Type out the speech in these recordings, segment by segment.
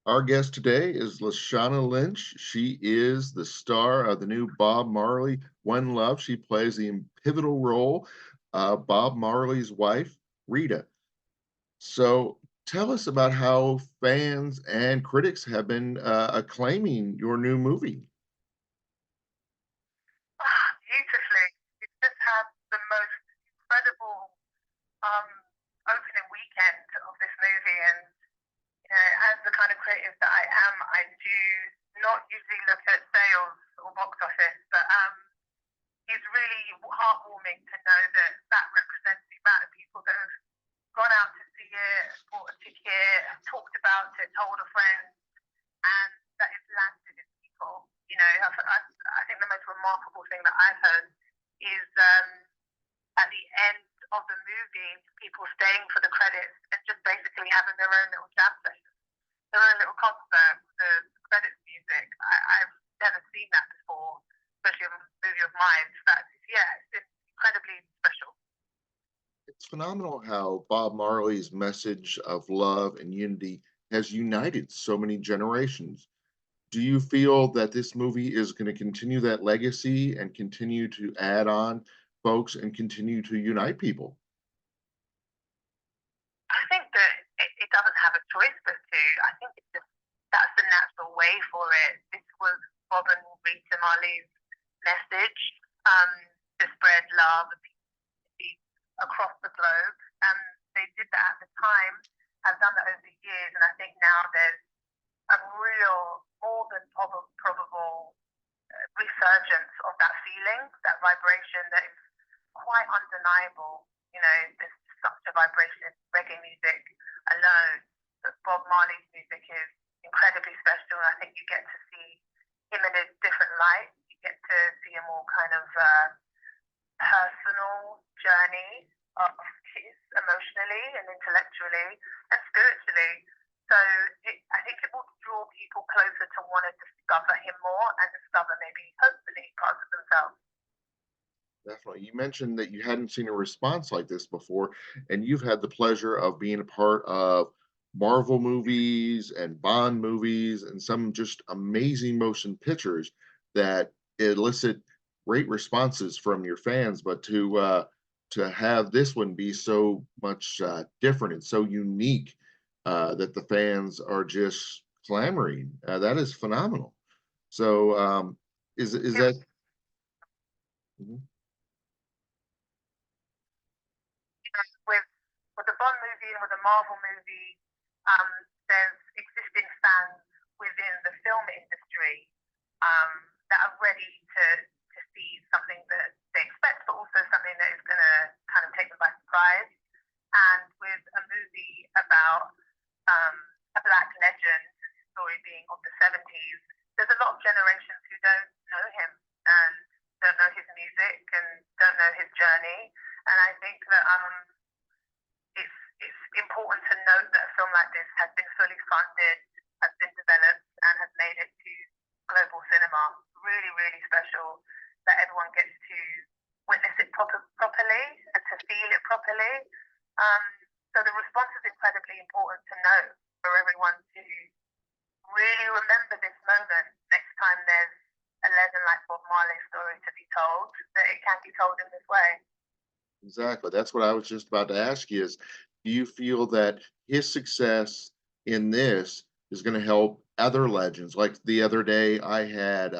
Our guest today is Lashana Lynch. She is the star of the new Bob Marley One Love. She plays the pivotal role of Bob Marley's wife, Rita. So tell us about how fans and critics have been acclaiming your new movie. Beautifully. It just had the most incredible um, opening weekend of this movie. And, as the kind of creative that I am, I do not usually look at sales or box office, but it's really heartwarming to know that that represents the amount of people that have gone out to see it, bought a ticket, talked about it, told a friend, and that it's landed in people. I think the most remarkable thing that I've heard is at the end of the movie, people staying for the credits and just basically having their own little jam session, their own little concert, the credits music. I've never seen that before, especially of a movie of mine. But yeah, it's incredibly special. It's phenomenal how Bob Marley's message of love and unity has united so many generations. Do you feel that this movie is going to continue that legacy and continue to add on folks and continue to unite people? I think that it doesn't have a choice but to. I think it's just that's the natural way for it. This was Bob and Rita Marley's message to spread love and peace across the globe. And they did that at the time, have done that over the years, and I think now there's a real, more than probable resurgence of that feeling, that vibration that is quite undeniable. There's such a vibration in reggae music alone. But Bob Marley's music is incredibly special, and I think you get to see him in a different light. You get to see a more kind of personal journey of his emotionally and intellectually and spiritually. So I think it will draw people closer to want to discover him more and discover maybe, hopefully, parts of themselves. Definitely. You mentioned that you hadn't seen a response like this before, and you've had the pleasure of being a part of Marvel movies and Bond movies and some just amazing motion pictures that elicit great responses from your fans. But to have this one be so much different and so unique that the fans are just clamoring, that is phenomenal. So is that? Mhm. with with the Bond movie and with the Marvel movie, there's existing fans within the film industry that are ready to see something that they expect, but also something that is going to kind of take them by surprise. And with a movie about a black legend, his story being of the 70s, there's a lot of generations who don't know him and don't know his music and don't know his journey. And I think that it's important to note that a film like this has been fully funded, has been developed, and has made it to global cinema. Really, really special that everyone gets to witness it properly and to feel it properly. Um, so the response is incredibly important to note for everyone to really remember this moment next time there's a legend like Bob Marley's story to be told, that it can be told in this way. Exactly. That's what I was just about to ask you is, do you feel that his success in this is going to help other legends? Like the other day, I had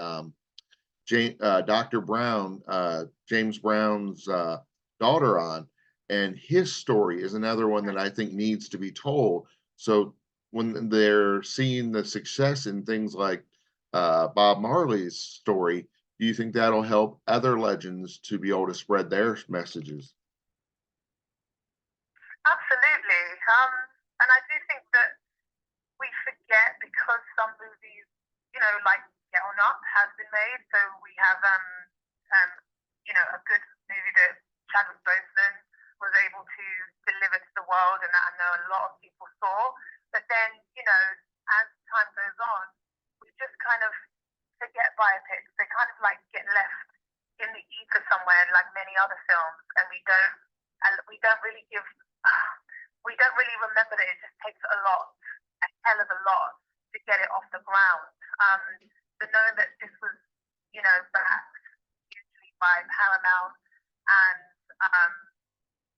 Dr. Brown, James Brown's daughter on, and his story is another one that I think needs to be told. So when they're seeing the success in things like Bob Marley's story, do you think that'll help other legends to be able to spread their messages? Absolutely. And I do think that we forget because some movies, like Get On Up has been made. So we have, a good movie that Chadwick Boseman was able to deliver to the world, and that I know a lot of people saw. But then, as time goes on, we just kind of forget biopics. They kind of like get left in the ether somewhere, like many other films, and we don't really we don't really remember that it just takes a lot, a hell of a lot, to get it off the ground. To know that this was, backed usually by Paramount, and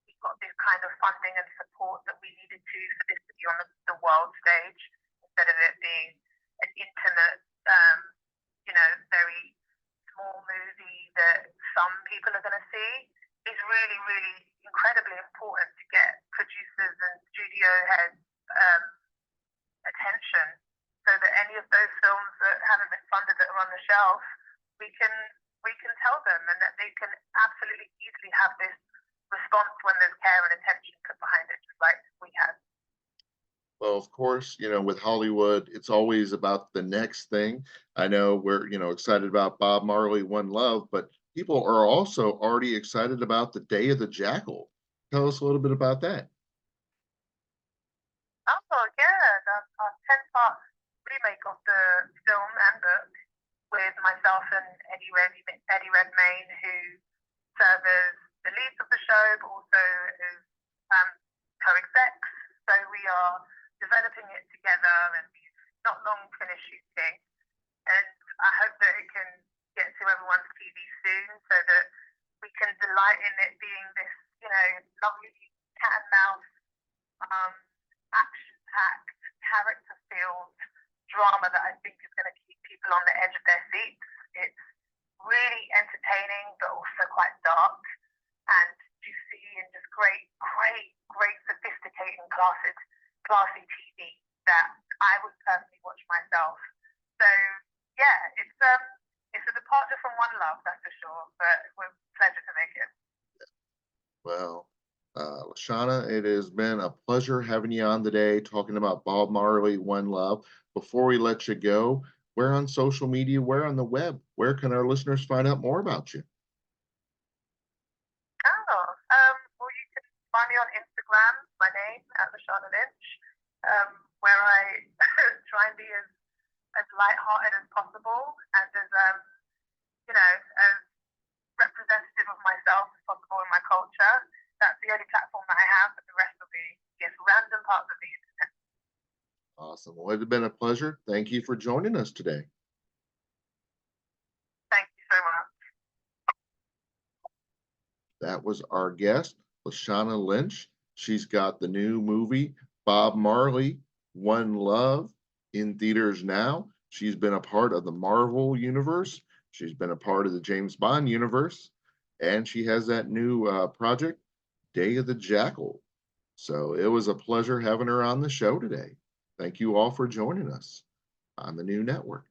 we got this kind of funding and support that we needed to for this to be on the world stage instead of it being an intimate, very small movie that some people are going to see is really, really incredibly important to get producers and studio heads attention, so that any of those films that haven't been funded that are on the shelf, we can tell them, and that they can absolutely easily have this response when there's care and attention put behind it, just like we have. Well, of course, with Hollywood, it's always about the next thing. I know we're, excited about Bob Marley, One Love, but people are also already excited about the Day of the Jackal. Tell us a little bit about that. Oh yeah, a 10-part remake of the film and book with myself and Eddie Redmayne, who serve as the leads of the show, but also as co-execs. So we are developing it together, and we've not long finished shooting. And I hope that it can get to everyone's TV soon, so that we can delight in it being this, lovely cat and mouse, action-packed, character-filled drama that I think is going to keep people on the edge of their seats. It's really entertaining, but also quite dark and juicy, and just great, sophisticated, classy TV that I would personally watch myself. So yeah, it's a departure from One Love, that's for sure, but we're a pleasure to make it. Well, Lashana, it has been a pleasure having you on today talking about Bob Marley, One Love. Before we let you go, where on social media, where on the web, where can our listeners find out more about you? Well, you can find me on Instagram, my name, at Lashana Lynch, where I try and be as light-hearted as possible, and as representative of myself as possible in my culture. That's the only platform that I have, but the rest will be just random parts of the internet. Awesome. Well, it's been a pleasure. Thank you for joining us today. Thank you so much. That was our guest, Lashana Lynch. She's got the new movie, Bob Marley, One Love, in theaters now. She's been a part of the Marvel universe. She's been a part of the James Bond universe. And she has that new project, Day of the Jackal. So it was a pleasure having her on the show today. Thank you all for joining us on the new network.